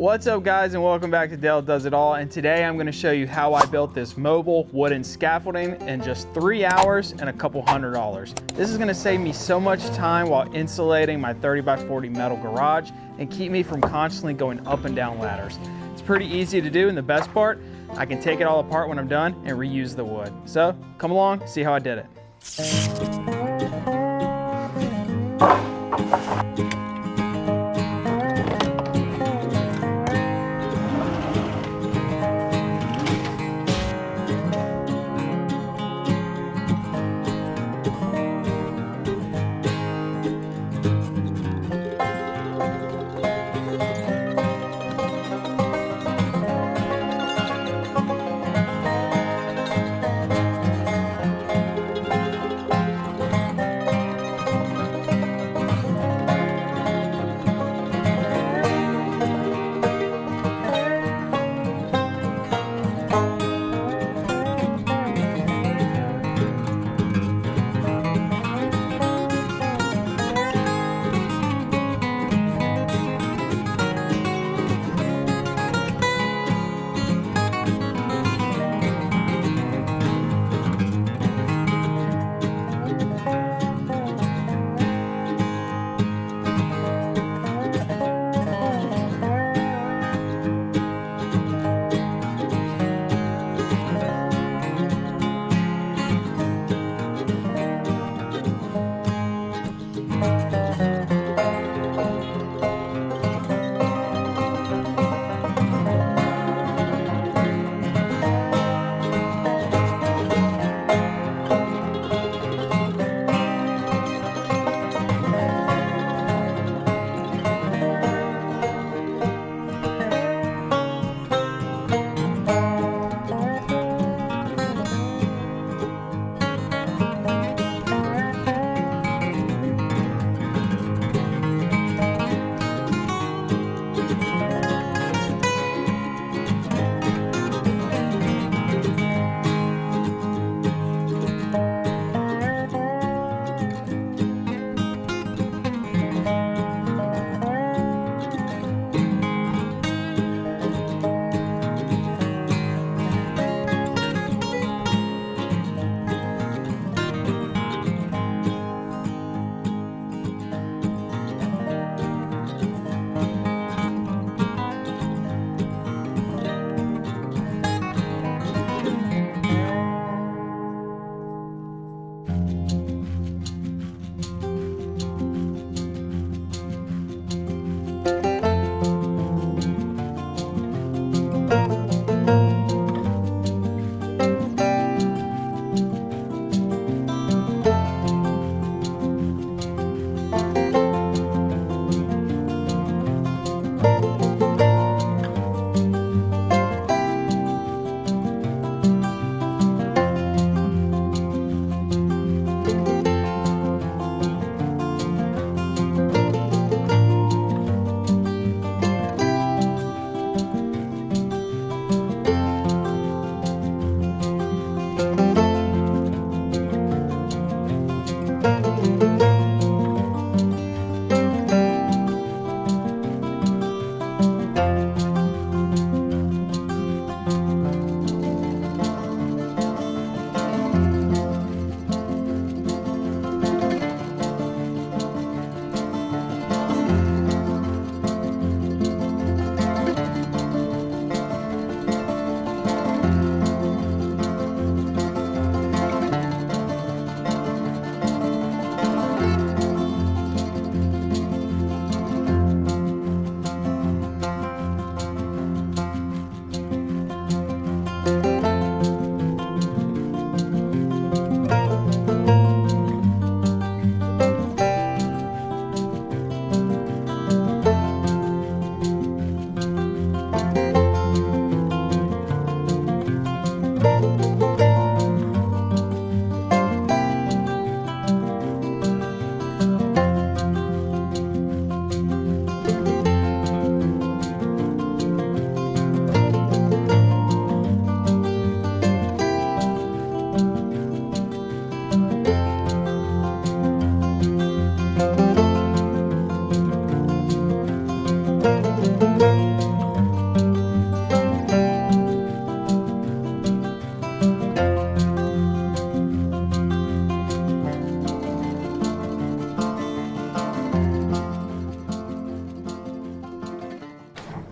What's up guys, and welcome back to Dale Does It All. And today I'm going to show you how I built this mobile wooden scaffolding in just 3 hours and a couple $100. This is going to save me so much time while insulating my 30 by 40 metal garage and keep me from constantly going up and down ladders. It's pretty easy to do, and the best part, I can take it all apart when I'm done and reuse the wood. So come along, see how I did it.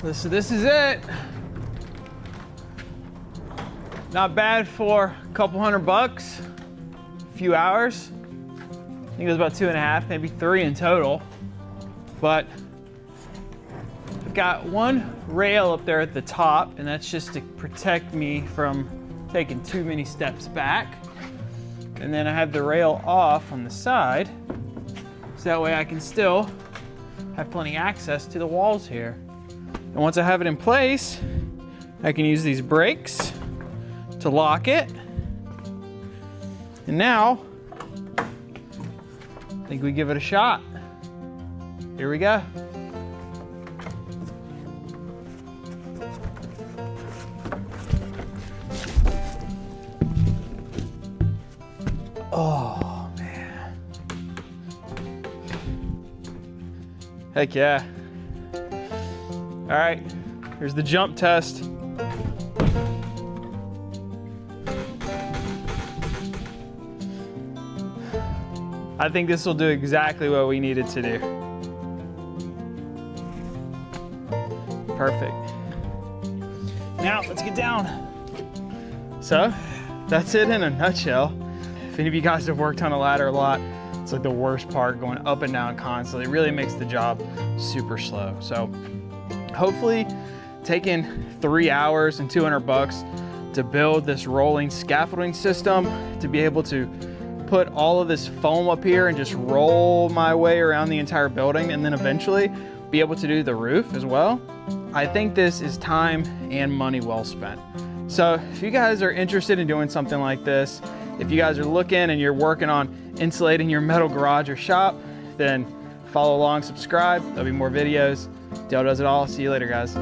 So this is it. Not bad for a couple $100, a few hours. I think it was about 2.5, maybe 3 in total. But I've got one rail up there at the top, and that's just to protect me from taking too many steps back. And then I have the rail off on the side, so that way I can still have plenty access to the walls here. And once I have it in place, I can use these brakes to lock it. And now, I think we give it a shot. Here we go. Oh, man. Heck yeah. All right, here's the jump test. I think this will do exactly what we needed to do. Perfect. Now, let's get down. So, that's it in a nutshell. If any of you guys have worked on a ladder a lot, it's like the worst part, going up and down constantly. It really makes the job super slow. So, hopefully taking 3 hours and $200 to build this rolling scaffolding system, to be able to put all of this foam up here and just roll my way around the entire building, and then eventually be able to do the roof as well. I think this is time and money well spent. So if you guys are interested in doing something like this, if you guys are looking and you're working on insulating your metal garage or shop, then follow along, subscribe. There'll be more videos. Dale does it all. See you later, guys.